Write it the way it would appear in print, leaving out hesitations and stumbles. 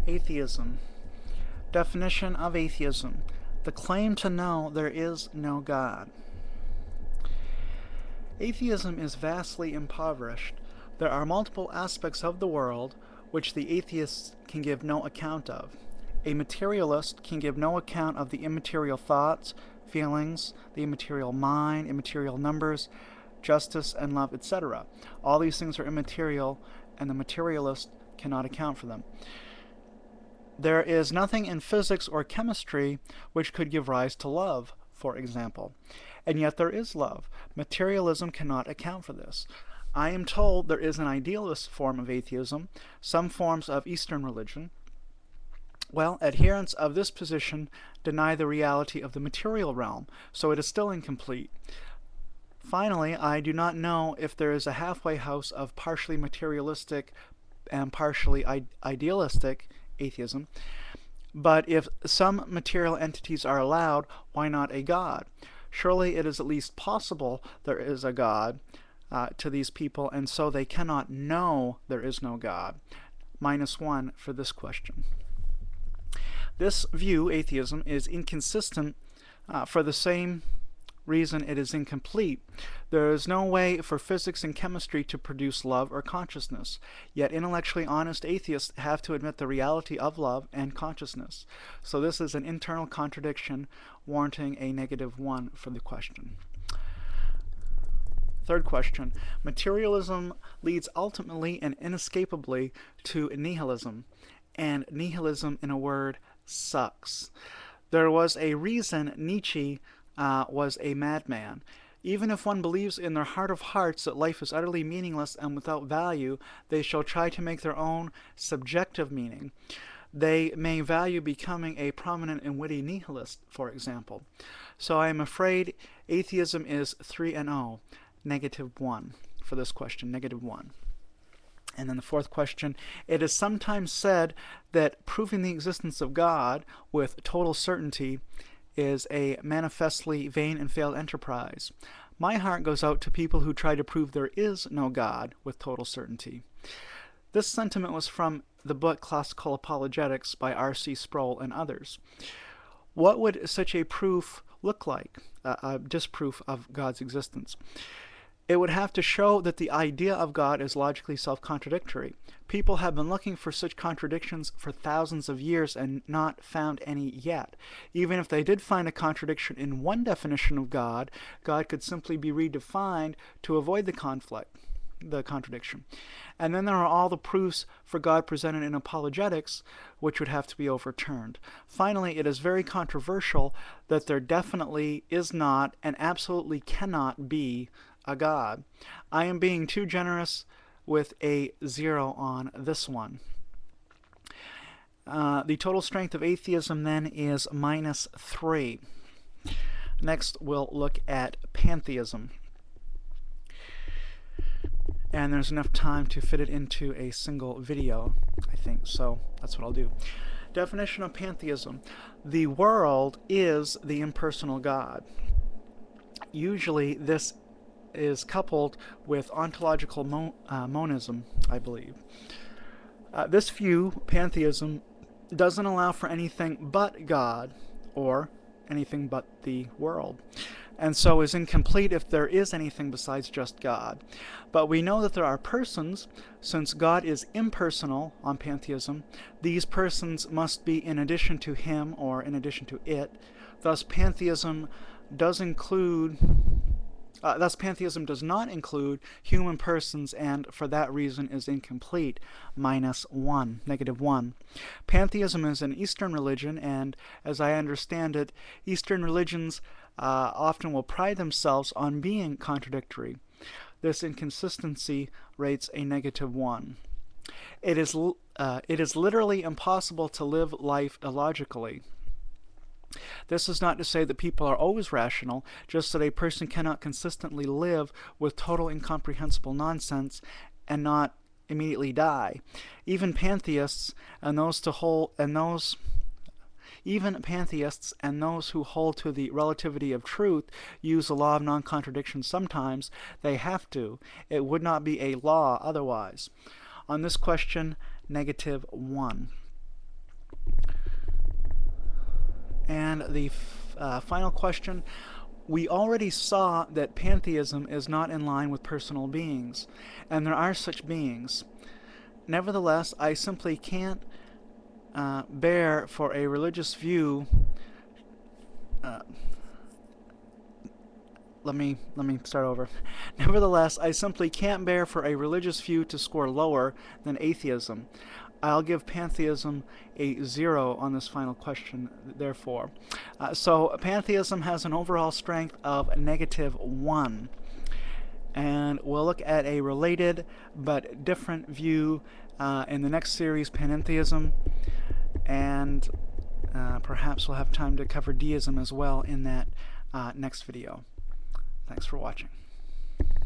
Atheism. Definition of atheism: the claim to know there is no God. Atheism is vastly impoverished. There are multiple aspects of the world which the atheist can give no account of. A materialist can give no account of the immaterial thoughts, feelings, the immaterial mind, immaterial numbers, justice and love, etc. All these things are immaterial, and the materialist cannot account for them. There is nothing in physics or chemistry which could give rise to love, for example. And yet there is love. Materialism cannot account for this. I am told there is an idealist form of atheism, some forms of Eastern religion. Well, adherents of this position deny the reality of the material realm, so it is still incomplete. Finally, I do not know if there is a halfway house of partially materialistic and partially idealistic atheism, but if some material entities are allowed, why not a God? Surely it is at least possible there is a God to these people, and so they cannot know there is no God. -1 for this question. This view, atheism, is inconsistent for the same reason it is incomplete. There is no way for physics and chemistry to produce love or consciousness, yet intellectually honest atheists have to admit the reality of love and consciousness. So this is an internal contradiction, warranting a -1 for the question. Third question: materialism leads ultimately and inescapably to nihilism, and nihilism, in a word, sucks. There was a reason Nietzsche was a madman. Even if one believes in their heart of hearts that life is utterly meaningless and without value, they shall try to make their own subjective meaning. They may value becoming a prominent and witty nihilist, for example. So I am afraid atheism is 3-0, -1 for this question, -1. And then the fourth question: it is sometimes said that proving the existence of God with total certainty is a manifestly vain and failed enterprise. My heart goes out to people who try to prove there is no God with total certainty. This sentiment was from the book Classical Apologetics by R.C. Sproul and others. What would such a proof look like, a disproof of God's existence? It would have to show that the idea of God is logically self-contradictory. People have been looking for such contradictions for thousands of years and not found any yet. Even if they did find a contradiction in one definition of God, God could simply be redefined to avoid the contradiction. And then there are all the proofs for God presented in apologetics, which would have to be overturned. Finally, it is very controversial that there definitely is not and absolutely cannot be a God. I am being too generous with a 0 on this one. The total strength of atheism then is -3. Next, we'll look at pantheism. And there's enough time to fit it into a single video, I think, so that's what I'll do. Definition of pantheism: the world is the impersonal God. Usually this is coupled with ontological monism, I believe. This view, pantheism, doesn't allow for anything but God or anything but the world, and so is incomplete if there is anything besides just God. But we know that there are persons. Since God is impersonal on pantheism, these persons must be in addition to him or in addition to it. Thus pantheism does not include human persons, and for that reason is incomplete, -1, -1. Pantheism is an Eastern religion, and as I understand it, Eastern religions often will pride themselves on being contradictory. This inconsistency rates a -1. It is literally impossible to live life illogically. This is not to say that people are always rational, just that a person cannot consistently live with total incomprehensible nonsense and not immediately die. Even pantheists and those who hold to the relativity of truth use the law of non-contradiction sometimes. They have to. It would not be a law otherwise. On this question, -1. And the final question, we already saw that pantheism is not in line with personal beings, and there are such beings. Nevertheless, I simply can't bear for a religious view. Let me start over. Nevertheless, I simply can't bear for a religious view to score lower than atheism. I'll give pantheism a 0 on this final question, therefore. So pantheism has an overall strength of -1. And we'll look at a related but different view in the next series, panentheism, and perhaps we'll have time to cover deism as well in that next video. Thanks for watching.